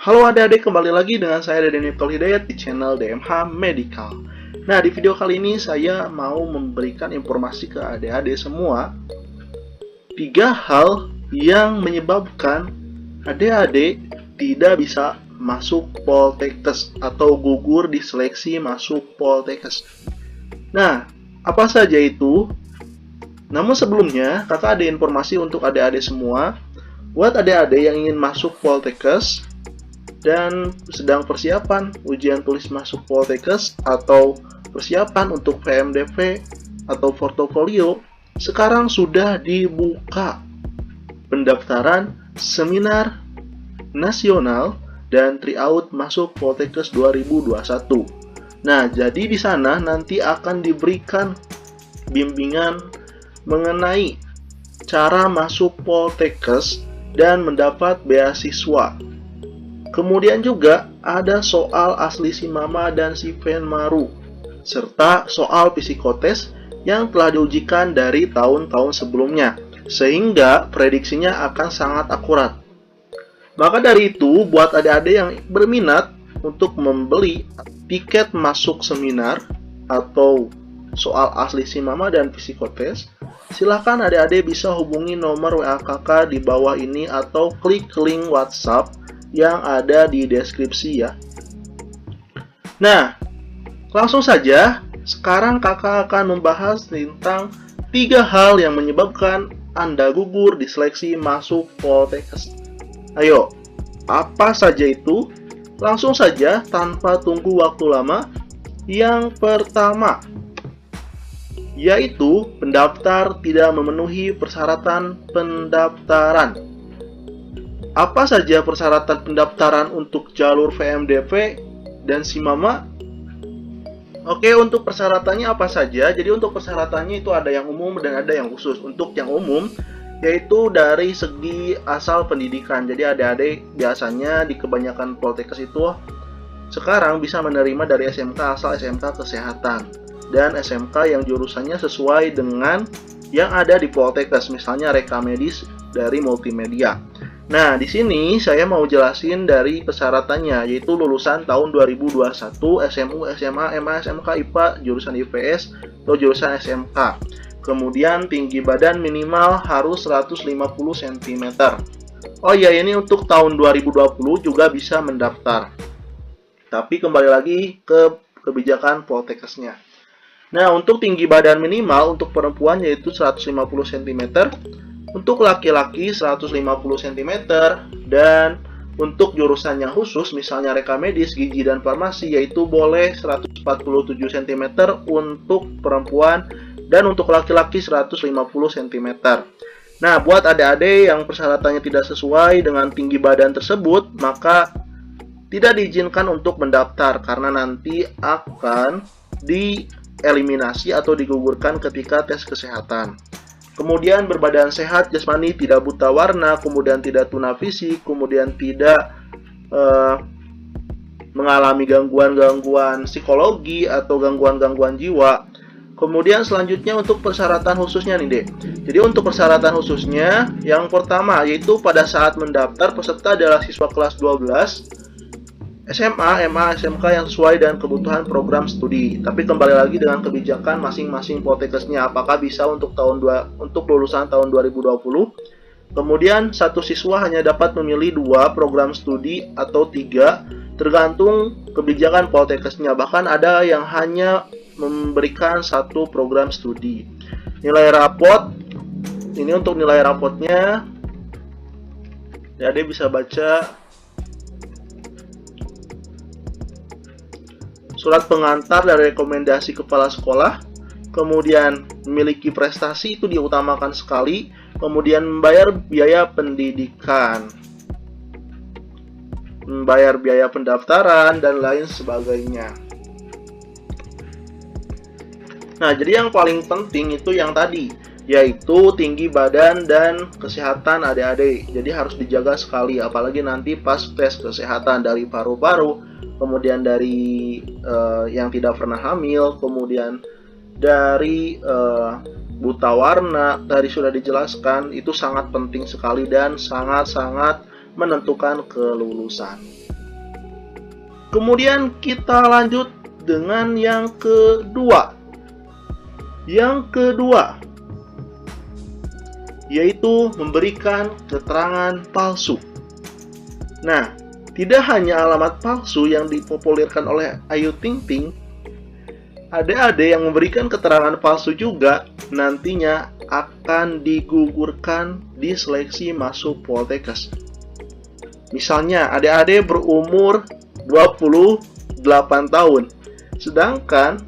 Halo adik-adik, kembali lagi dengan saya Deden Miftahul Hidayat di channel DMH Medical. Nah, di video kali ini saya mau memberikan informasi ke adik-adik semua 3 hal yang menyebabkan adik-adik tidak bisa masuk Poltekkes atau gugur di seleksi masuk Poltekkes. Nah, apa saja itu? Namun sebelumnya, kakak ada informasi untuk adik-adik semua. Buat adik-adik yang ingin masuk Poltekkes dan sedang persiapan ujian tulis masuk Poltekkes atau persiapan untuk PMDV atau portofolio, sekarang sudah dibuka pendaftaran seminar nasional dan tryout masuk Poltekkes 2021. Nah, jadi di sana nanti akan diberikan bimbingan mengenai cara masuk Poltekkes dan mendapat beasiswa. Kemudian juga ada soal asli si Mama dan si Venmaru, serta soal psikotes yang telah diujikan dari tahun-tahun sebelumnya, sehingga prediksinya akan sangat akurat. Maka dari itu, buat adik-adik yang berminat untuk membeli tiket masuk seminar atau soal asli si Mama dan psikotes, silahkan adik-adik bisa hubungi nomor WA kakak di bawah ini atau klik link WhatsApp yang ada di deskripsi ya. Nah, langsung saja sekarang kakak akan membahas tentang 3 hal yang menyebabkan Anda gugur di seleksi masuk Poltekkes. Ayo, apa saja itu? Langsung saja tanpa tunggu waktu lama. Yang pertama, yaitu pendaftar tidak memenuhi persyaratan pendaftaran. Apa saja persyaratan pendaftaran untuk jalur VMDV dan si Mama? Oke, untuk persyaratannya apa saja? Jadi untuk persyaratannya itu ada yang umum dan ada yang khusus. Untuk yang umum, yaitu dari segi asal pendidikan. Jadi adik-adik biasanya di kebanyakan Poltekkes itu sekarang bisa menerima dari SMK asal SMK Kesehatan dan SMK yang jurusannya sesuai dengan yang ada di Poltekkes, misalnya Reka Medis dari Multimedia. Nah, di sini saya mau jelasin dari persyaratannya, yaitu lulusan tahun 2021, SMU, SMA, MA, SMK, IPA, jurusan IPS, atau jurusan SMK. Kemudian tinggi badan minimal harus 150 cm. Oh iya, ini untuk tahun 2020 juga bisa mendaftar. Tapi kembali lagi ke kebijakan Poltekkesnya. Nah, untuk tinggi badan minimal untuk perempuan yaitu 150 cm, untuk laki-laki 150 cm, dan untuk jurusan yang khusus misalnya Reka Medis, Gizi, dan Farmasi yaitu boleh 147 cm untuk perempuan dan untuk laki-laki 150 cm. Nah, buat adik-adik yang persyaratannya tidak sesuai dengan tinggi badan tersebut, maka tidak diizinkan untuk mendaftar karena nanti akan dieliminasi atau digugurkan ketika tes kesehatan. Kemudian berbadan sehat jasmani, tidak buta warna, kemudian tidak tuna fisik, kemudian tidak mengalami gangguan-gangguan psikologi atau gangguan-gangguan jiwa. Kemudian selanjutnya untuk persyaratan khususnya nih Dek. Jadi untuk persyaratan khususnya yang pertama yaitu pada saat mendaftar peserta adalah siswa kelas 12 SMA, MA, SMK yang sesuai dengan kebutuhan program studi. Tapi kembali lagi dengan kebijakan masing-masing Poltekkesnya, apakah bisa untuk lulusan tahun 2020. Kemudian satu siswa hanya dapat memilih 2 program studi atau 3, tergantung kebijakan Poltekkesnya. Bahkan ada yang hanya memberikan 1 program studi. Nilai rapot, ini untuk nilai rapotnya, ya dia bisa baca. Surat pengantar dari rekomendasi kepala sekolah, kemudian memiliki prestasi itu diutamakan sekali, kemudian membayar biaya pendidikan, membayar biaya pendaftaran, dan lain sebagainya. Nah, jadi yang paling penting itu yang tadi, yaitu tinggi badan dan kesehatan adik-adik. Jadi harus dijaga sekali, apalagi nanti pas tes kesehatan dari paru-paru, kemudian dari yang tidak pernah hamil, kemudian dari buta warna, tadi sudah dijelaskan, itu sangat penting sekali dan sangat-sangat menentukan kelulusan. Kemudian kita lanjut dengan yang kedua. Yang kedua, yaitu memberikan keterangan palsu. Nah, tidak hanya alamat palsu yang dipopulerkan oleh Ayu Ting Ting, adik-adik yang memberikan keterangan palsu juga nantinya akan digugurkan di seleksi masuk Poltekkes. Misalnya, adik-adik berumur 28 tahun, sedangkan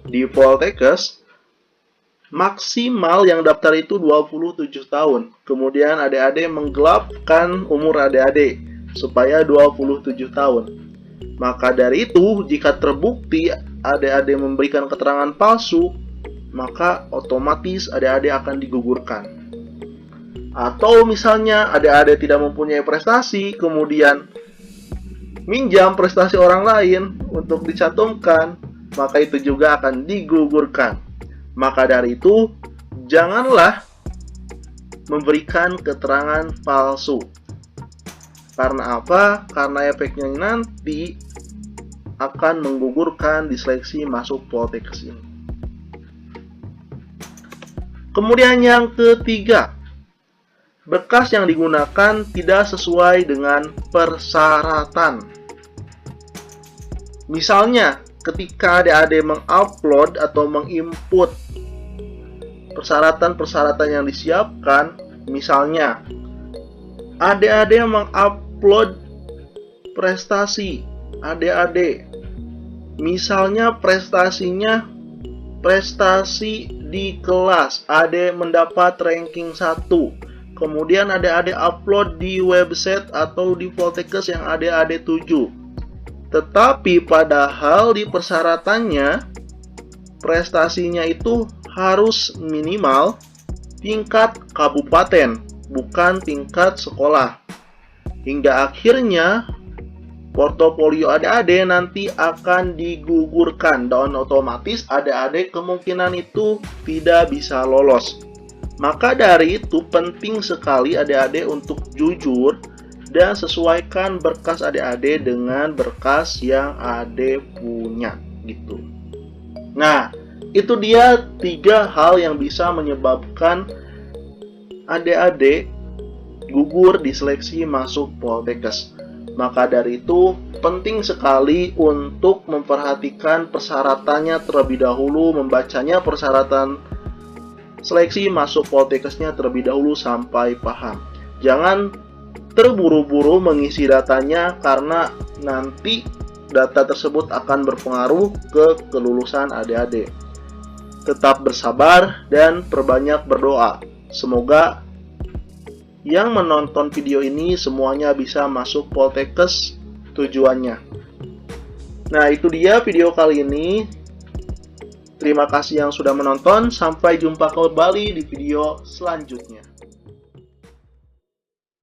di Poltekkes maksimal yang daftar itu 27 tahun. Kemudian adik-adik menggelapkan umur adik-adik supaya 27 tahun. Maka dari itu, jika terbukti adik-adik memberikan keterangan palsu, maka otomatis adik-adik akan digugurkan. Atau misalnya adik-adik tidak mempunyai prestasi, kemudian minjam prestasi orang lain untuk dicantumkan, maka itu juga akan digugurkan. Maka dari itu, janganlah memberikan keterangan palsu. Karena apa? Karena efeknya nanti akan menggugurkan di seleksi masuk Poltekkes ini. Kemudian yang ketiga, berkas yang digunakan tidak sesuai dengan persyaratan. Misalnya, ketika adik-adik mengupload atau menginput persyaratan-persyaratan yang disiapkan, misalnya adik-adik mengupload prestasi adik-adik, misalnya prestasinya prestasi di kelas, adik mendapat ranking 1, kemudian adik-adik upload di website atau di Poltekkes yang adik-adik tuju. Tetapi padahal di persyaratannya prestasinya itu harus minimal tingkat kabupaten, bukan tingkat sekolah. Hingga akhirnya portofolio adik-adik nanti akan digugurkan dan otomatis adik-adik kemungkinan itu tidak bisa lolos. Maka dari itu penting sekali adik-adik untuk jujur dan sesuaikan berkas adik-adik dengan berkas yang adik punya gitu. Nah, itu dia 3 hal yang bisa menyebabkan adik-adik gugur di seleksi masuk Poltekkes. Maka dari itu penting sekali untuk memperhatikan persyaratannya terlebih dahulu, membacanya persyaratan seleksi masuk Poltekkesnya terlebih dahulu sampai paham. Jangan terburu-buru mengisi datanya karena nanti data tersebut akan berpengaruh ke kelulusan adik-adik. Tetap bersabar dan perbanyak berdoa. Semoga yang menonton video ini semuanya bisa masuk Poltekkes tujuannya. Nah, itu dia video kali ini. Terima kasih yang sudah menonton. Sampai jumpa kembali di video selanjutnya.